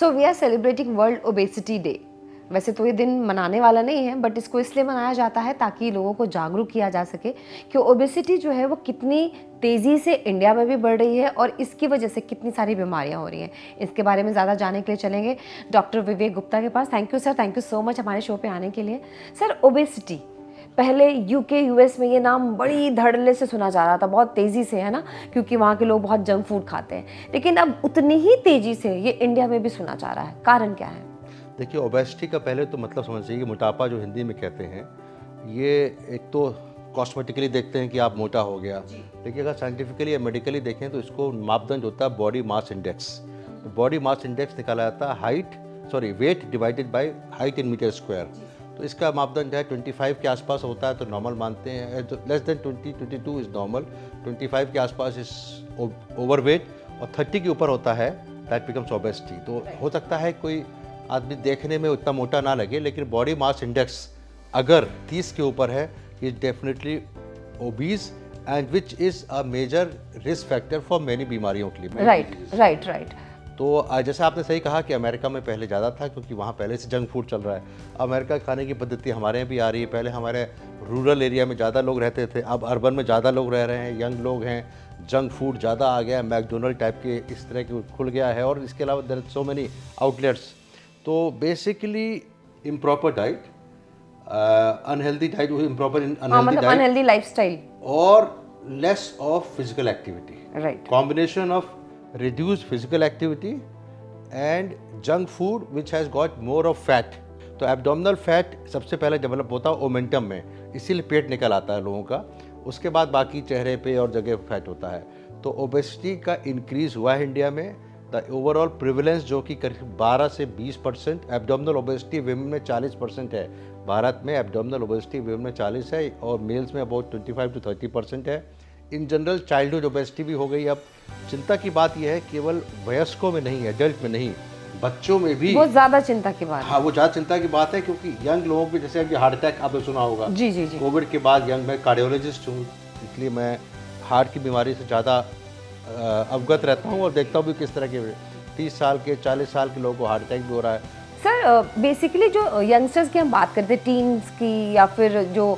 So we are celebrating world obesity day. वैसे तो ये दिन मनाने वाला नहीं है, बट इसको इसलिए मनाया जाता है ताकि लोगों को जागरूक किया जा सके कि ओबेसिटी जो है वो कितनी तेज़ी से इंडिया में भी बढ़ रही है और इसकी वजह से कितनी सारी बीमारियां हो रही हैं। इसके बारे में ज़्यादा जानने के लिए चलेंगे डॉक्टर विवेक गुप्ता के पास। Thank you sir, thank you so much हमारे शो पे आने के लिए। सर, ओबेसिटी पहले यूके यूएस में ये नाम बड़ी धड़ल्ले से सुना जा रहा था, बहुत तेज़ी से, है ना, क्योंकि वहाँ के लोग बहुत जंक फूड खाते हैं, लेकिन अब उतनी ही तेज़ी से ये इंडिया में भी सुना जा रहा है। कारण क्या है? देखिए, ओबेसिटी का पहले तो मतलब समझ चाहिए कि मोटापा जो हिंदी में कहते हैं, ये एक तो कॉस्मेटिकली देखते हैं कि आप मोटा हो गया, लेकिन अगर साइंटिफिकली या मेडिकली देखें तो इसको मापदंड होता है body mass index. Body mass index निकाला जाता है weight divided by height in metre square. तो इसका मापदंड है 25 के आसपास होता है तो नॉर्मल मानते हैं, लेस देन 22 इज़ नॉर्मल, 25 के आसपास इज ओवरवेट, और 30 के ऊपर होता है दैट बिकम्स ओबेसिटी। तो हो सकता है कोई आदमी देखने में उतना मोटा ना लगे, लेकिन बॉडी मास इंडेक्स अगर 30 के ऊपर है, is definitely obese and which is a major risk factor for many बीमारियों के लिए। राइट। तो जैसे आपने सही कहा कि अमेरिका में पहले ज़्यादा था, क्योंकि वहाँ पहले से जंक फूड चल रहा है। अमेरिका खाने की पद्धति हमारे यहाँ भी आ रही है। पहले हमारे रूरल एरिया में ज़्यादा लोग रहते थे, अब अर्बन में ज़्यादा लोग रह रहे हैं, यंग लोग हैं, जंक फूड ज़्यादा आ गया है, मैकडोनल्ड टाइप के इस तरह के खुल गया है, और इसके अलावा there are so many outlets. तो basically improper diet, unhealthy diet, unhealthy lifestyle और less of physical activity, right, combination of reduced physical activity and junk food which has got more of fat। तो abdominal fat सबसे पहले develop होता है omentum में, इसीलिए पेट निकल आता है लोगों का, उसके बाद बाकी चेहरे पे और जगह फैट होता है। तो ओबेसिटी का इंक्रीज़ हुआ है इंडिया में। द ओवरऑल प्रिवलेंस जो कि करीब 12 से 20%, एब्डोमिनल ओबेसिटी विमेन में 40% है। भारत में एब्डोमिनल ओबेसिटी विमेन में 40 है और मेल्स में अबाउट 25 to 30% है। इन जनरल चाइल्डहुड ओबेसिटी भी हो गई। अब चिंता की बात यह है केवल वयस्कों में नहीं, एडल्ट में नहीं, बच्चों में भी वो ज़्यादा चिंता की बात है। हाँ, वो ज़्यादा चिंता की बात है, क्योंकि यंग लोगों में जैसे अभी हार्ट अटैक आपने सुना होगा। जी। कोविड के बाद यंग, मैं कार्डियोलॉजिस्ट हूँ, इसलिए मैं हार्ट की बीमारी से ज़्यादा अवगत रहता हूँ और देखता हूँ भी किस तरह के 30 साल के 40 साल के लोगों को हार्ट अटैक भी हो रहा है। सर, बेसिकली जो यंगस्टर्स की हम बात करते हैं, टीन्स की, या फिर जो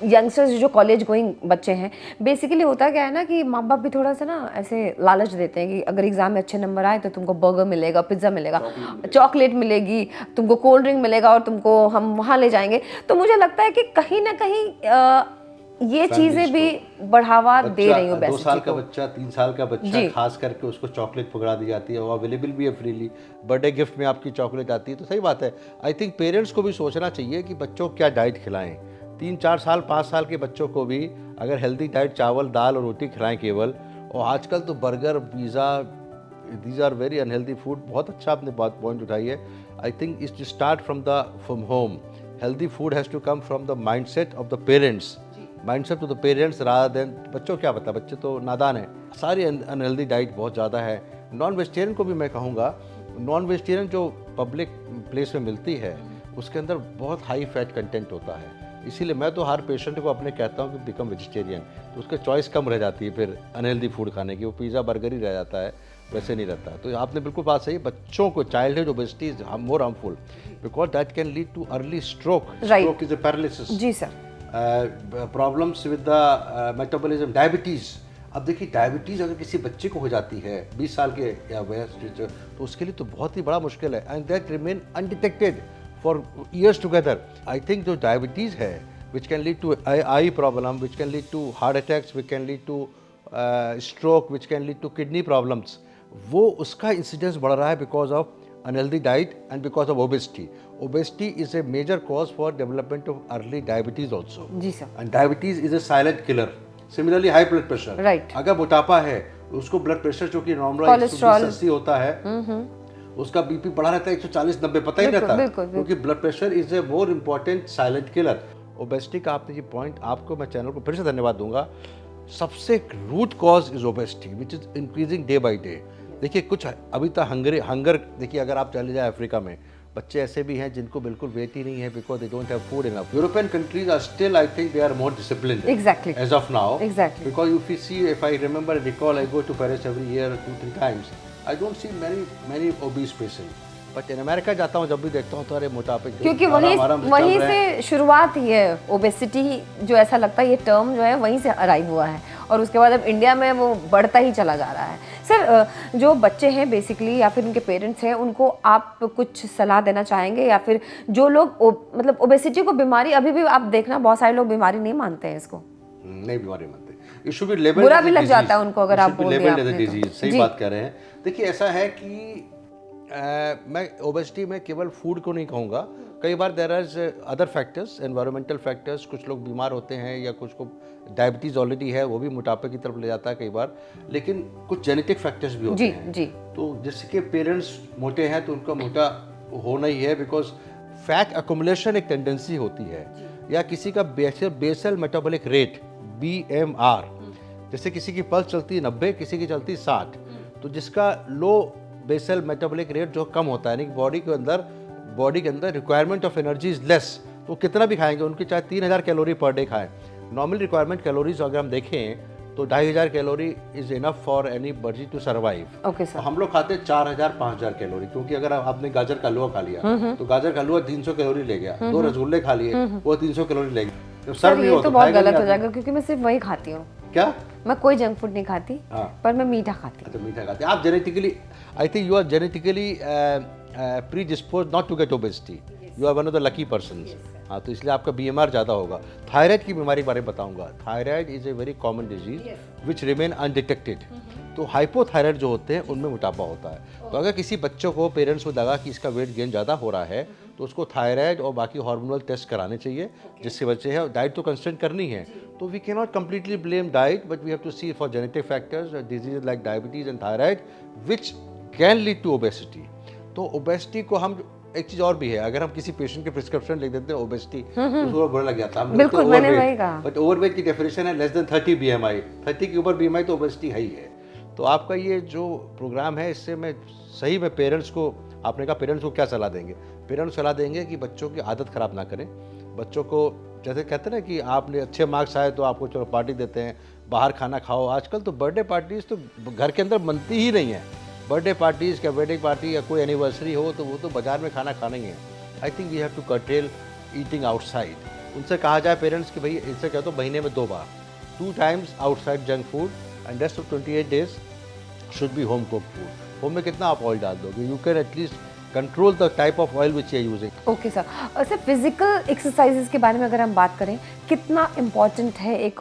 यंगस्टर्स जो कॉलेज गोइंग बच्चे हैं, बेसिकली होता क्या है ना कि माँ बाप भी थोड़ा सा ना ऐसे लालच देते हैं कि अगर एग्जाम में अच्छे नंबर आए तो तुमको बर्गर मिलेगा, पिज्ज़ा मिलेगा, चॉकलेट मिलेगी, तुमको कोल्ड ड्रिंक मिलेगा और तुमको हम वहाँ ले जाएंगे। तो मुझे लगता है कि कहीं ना कहीं ये चीज़ें भी बढ़ावा दे रही हो। 2 साल का बच्चा, 3 साल का बच्चा, खास करके उसको चॉकलेट पकड़ा दी जाती है, वो अवेलेबल भी है फ्रीली, बर्थडे गिफ्ट में आपकी चॉकलेट आती है। तो सही बात है। आई थिंक पेरेंट्स को भी सोचना चाहिए कि बच्चों को क्या डाइट खिलाएं। 3-4 साल 5 साल के बच्चों को भी अगर हेल्दी डाइट, चावल दाल और रोटी खिलाएं केवल, और आजकल तो burger, pizza, these are very unhealthy food. बहुत अच्छा आपने बात पॉइंट उठाई है। I think is to start from home. Healthy food has to come from the mindset of the parents, mindset of the parents rather than बच्चों क्या पता, बच्चे तो नादान हैं। सारी अनहेल्दी डाइट बहुत ज़्यादा है। नॉन वेजिटेरियन को भी मैं कहूँगा, नॉन वेजिटेरियन जो पब्लिक प्लेस में मिलती है उसके अंदर बहुत हाई फैट कंटेंट होता है। इसीलिए मैं तो हर पेशेंट को अपने कहता हूँ कि बिकम वेजिटेरियन, तो उसके चॉइस कम रह जाती है फिर अनहेल्दी फूड खाने की, वो पिज़्ज़ा बर्गर ही रह जाता है, वैसे नहीं रहता। तो आपने बिल्कुल बात सही, बच्चों को childhood obesity is more harmful because that can lead to early stroke. Stroke is a paralysis. जी sir. Problems with the metabolism, diabetes. अब देखिए, डायबिटीज़ अगर किसी बच्चे को हो जाती है 20 साल के या वयस्क, तो उसके लिए तो बहुत ही बड़ा मुश्किल है, and that remain undetected for years together। I think जो diabetes है, which can lead to eye problem, which can lead to heart attacks, which can lead to stroke, which can lead to kidney problems, वो उसका incidence बढ़ रहा है because of unhealthy diet and because of obesity। Obesity is a major cause for development of early diabetes also। जी sir. And diabetes is a silent killer। Similarly, high blood pressure। Right। अगर मोटापा है, उसको blood pressure जो कि normal 120-80 होता है, उसका बीपी बढ़ा रहता है 140-90, पता ही रहता है, क्योंकि blood pressure is a more important silent killer. Obesity का आपने ये पॉइंट, आपको मैं चैनल को फिर से धन्यवाद दूंगा। सबसे root cause is obesity which is increasing day by day. देखिए, कुछ अभी तक हंगर देखिए, अगर आप चले जाए अफ्रीका में, बच्चे ऐसे भी हैं जिनको बिल्कुल वेट ही नहीं है because they don't have food enough. European countries are still, I think they are more disciplined exactly as of now, exactly because if you see, if I remember recall, I go to Paris every year 2-3 times। I don't see many obese patient, but in America जाता हूँ जब भी देखता हूँ तो अरे मोटापे के क्योंकि आराम आराम से चल वहीं रहे हैं। से शुरुआत ही है ओबेसिटी, जो ऐसा लगता है ये टर्म जो है वहीं से अराइव हुआ है और उसके बाद अब इंडिया में वो बढ़ता ही चला जा रहा है। सर, जो बच्चे हैं बेसिकली या फिर उनके पेरेंट्स हैं, उनको आप कुछ सलाह देना चाहेंगे, या फिर जो लोग मतलब ओबेसिटी को बीमारी, अभी भी आप देखना बहुत सारे लोग बीमारी नहीं मानते हैं इसको, नहीं बीमारी मानते, इट शुड बी लेबल्ड, बुरा भी लग जाता है उनको अगर आप बोल दिया आपने तो। डिजीज। सही बात कह रहे हैं। देखिए ऐसा है कि मैं ओबेसिटी में केवल फूड को नहीं कहूँगा, कई बार there are other factors, environmental factors, कुछ लोग बीमार होते हैं या कुछ को डायबिटीज़ ऑलरेडी है, वो भी मोटापे की तरफ ले जाता है कई बार, लेकिन कुछ जेनेटिक फैक्टर्स भी होते हैं। जी। तो जिसके पेरेंट्स मोटे हैं तो उनका मोटा होना ही है, बिकॉज फैट अकोमुलेशन एक टेंडेंसी होती है, या किसी का बेसल मेटाबॉलिक रेट BMR, जैसे किसी की पल्स चलती है 90, किसी की चलती 60, तो जिसका लो बेसल मेटाबॉलिक रेट जो कम होता है, यानी बॉडी के अंदर requirement of energy is less, तो कितना भी खाएंगे, उनकी चाहे 3000 कैलोरी पर डे खाएं, नॉर्मल रिक्वायरमेंट कैलोरीज अगर हम देखें तो 2500 calorie is enough for anybody to survive. Okay sir. हम लोग खाते हैं 4000 5000 कैलोरी, क्योंकि अगर आपने गाजर का हलवा खा लिया तो गाजर का हलवा 300 कैलोरी ले गया, 2 रसगुल्ले खा लिए वो 300 कैलोरी ले गया। जब सर नहीं ये हो तो बहुत खाएगा गलत नहीं हो आदमी। जाएगा, क्योंकि मैं सिर्फ वही खाती हूँ, क्या? मैं कोई जंक फूड नहीं खाती, हाँ। पर मैं मीठा खाती हूँ। अच्छा मीठा खाते हैं आप genetically, I think you are genetically predispose not to get obesity, you are one of the lucky persons. हाँ, तो इसलिए आपका BMR ज़्यादा होगा। थायराइड की बीमारी के बारे में बताऊंगा। Thyroid is a very common disease which remain undetected. तो हाइपोथायराइड जो होते हैं उनमें मोटापा होता है। तो अगर किसी बच्चों को पेरेंट्स को लगा कि इसका वेट गेन ज़्यादा हो रहा है तो उसको थायराइड और बाकी हार्मोनल टेस्ट कराने चाहिए, जिससे बच्चे हैं। डाइट तो कंस्टेंट करनी है, तो we can not completely blame diet, but we have to see for genetic factors disease like diabetes and thyroid which can lead to obesity. तो ओबेसिटी को हम, एक चीज और भी है, अगर हम किसी पेशेंट के प्रिस्क्रिप्शन लिख देते हैं ओबेसिटी तो उसको बुरा लग जाता है। बिल्कुल, मैंने वही कहा। बट ओवरवेट की डेफिनेशन है लेस देन 30 BMI, 30 के ऊपर BMI तो ओबेसिटी है ही है। तो आपका ये जो प्रोग्राम है, इससे मैं सही में पेरेंट्स को, आपने कहा पेरेंट्स को क्या सलाह देंगे? पेरेंट्स सलाह देंगे कि बच्चों की आदत ख़राब ना करें। बच्चों को जैसे कहते हैं ना कि आपने अच्छे मार्क्स आए तो आपको चलो पार्टी देते हैं, बाहर खाना खाओ। आजकल तो बर्थडे पार्टीज तो घर के अंदर बनती ही नहीं है। बर्थडे पार्टीज क्या, वेडिंग पार्टी या कोई एनिवर्सरी हो तो वो तो बाजार में खाना खाना ही है। I think we have to curtail eating outside. उनसे कहा जाए पेरेंट्स कि भाई इससे क्या तो महीने में 2 बार, 2 times outside junk food and rest of 28 days should be home cook food. Home में कितना आप ऑयल डाल दोगे, you can at least control the type of oil which you are using. Okay sir. Sir physical exercises के बारे में अगर हम बात करें, कितना इम्पोर्टेंट है एक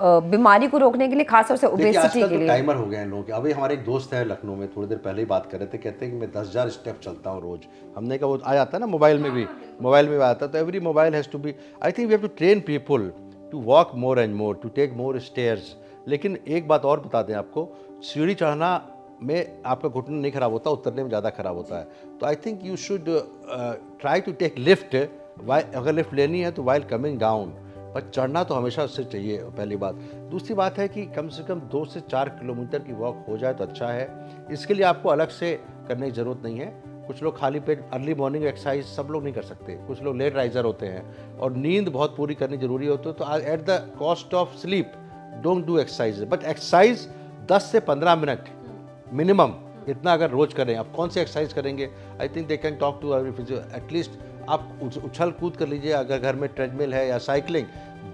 बीमारी को रोकने के लिए, खासतौर से ओबेसिटी के लिए? टाइमर हो गए हैं लोगों के। अभी हमारे एक दोस्त है लखनऊ में, थोड़ी देर पहले ही बात कर रहे थे, कहते हैं कि मैं 10,000 स्टेप चलता हूँ रोज। हमने कहा वो आ जाता है ना मोबाइल में भी, मोबाइल में आता है, तो every mobile has to be, I think we have to train people to walk more and more, to take more stairs. लेकिन एक बात और बता दें आपको, सीढ़ी चढ़ना में आपका घुटना नहीं खराब होता, उतरने में ज़्यादा खराब होता है। तो I think you should try to take lift, अगर लिफ्ट लेनी है तो वाइल कमिंग डाउन, पर चढ़ना तो हमेशा उससे चाहिए, पहली बात। दूसरी बात है कि कम से कम 2 से 4 किलोमीटर की वॉक हो जाए तो अच्छा है। इसके लिए आपको अलग से करने की ज़रूरत नहीं है। कुछ लोग खाली पेट अर्ली मॉर्निंग एक्सरसाइज सब लोग नहीं कर सकते, कुछ लोग लेट राइजर होते हैं और नींद बहुत पूरी करनी जरूरी होती है। तो at the cost of sleep don't do exercise, but exercise 10 से 15 मिनट मिनिमम, इतना अगर रोज करें। आप कौन सी एक्सरसाइज करेंगे? I think they can talk to at least आप उछल कूद कर लीजिए, अगर घर में ट्रेडमिल है, या cycling.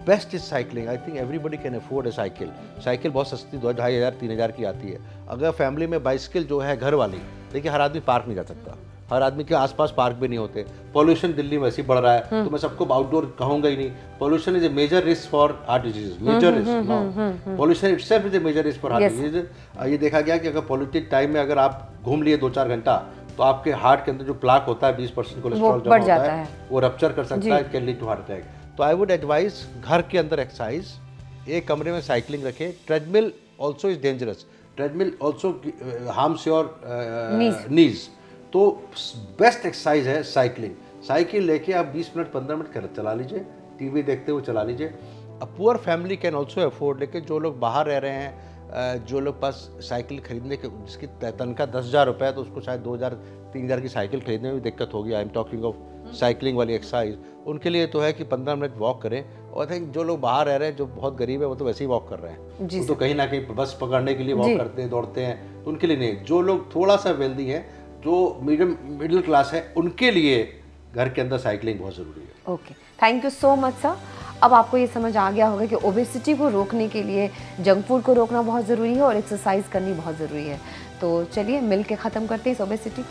Best is cycling. I think everybody can afford A cycle. Cycle बहुत सस्ती 2,500 3,000 की आती है। अगर फैमिली में बाइसिकल जो है घर वाली, देखिए हर आदमी पार्क नहीं जा सकता, हर आदमी के आसपास पार्क भी नहीं होते। पॉल्यूशन दिल्ली में ऐसे ही बढ़ रहा है, तो मैं सबको आउटडोर कहूंगा ही नहीं। Pollution is a major risk for heart disease, major risk. Pollution itself is a major risk for heart disease. ये देखा गया कि अगर पॉल्यूटेड टाइम में अगर आप घूम लिए 2-4 घंटा, तो आपके हार्ट के अंदर जो प्लाक होता है 20% कोलेस्ट्रॉल जमा होता है, वो रप्चर कर सकता है, can lead to heart attack. तो आई वुड एडवाइज घर के अंदर एक्सरसाइज, एक कमरे में साइकिलिंग रखें। Treadmill also is dangerous, treadmill also harms your knees. तो बेस्ट एक्सरसाइज है साइकिलिंग। साइकिल लेके आप 20 मिनट 15 मिनट कर चला लीजिए, टीवी देखते हुए चला लीजिए। A poor family can also afford, लेकिन जो लोग बाहर रह रहे हैं, जो लोग पास साइकिल खरीदने के, जिसकी तनख्वाह 10,000 रुपये है, तो उसको शायद 2,000-3,000 की साइकिल खरीदने में भी दिक्कत होगी। I am talking of cycling वाली एक्सरसाइज। उनके लिए तो है कि 15 मिनट वॉक करें और आई थिंक जो लोग बाहर रह रहे हैं, जो बहुत गरीब है, वो तो वैसे ही वॉक कर रहे हैं। जी वो तो कहीं ना कहीं बस पकड़ने के लिए वॉक करते हैं, दौड़ते हैं, तो उनके लिए नहीं। जो लोग थोड़ा सा वेल्दी हैं, जो मिडिल क्लास है, उनके लिए घर के अंदर साइकिलिंग बहुत ज़रूरी है। Okay, thank you so much sir. अब आपको ये समझ आ गया होगा कि ओबेसिटी को रोकने के लिए जंक फूड को रोकना बहुत ज़रूरी है और एक्सरसाइज करनी बहुत ज़रूरी है। तो चलिए मिल के ख़त्म करते हैं इस ओबेसिटी।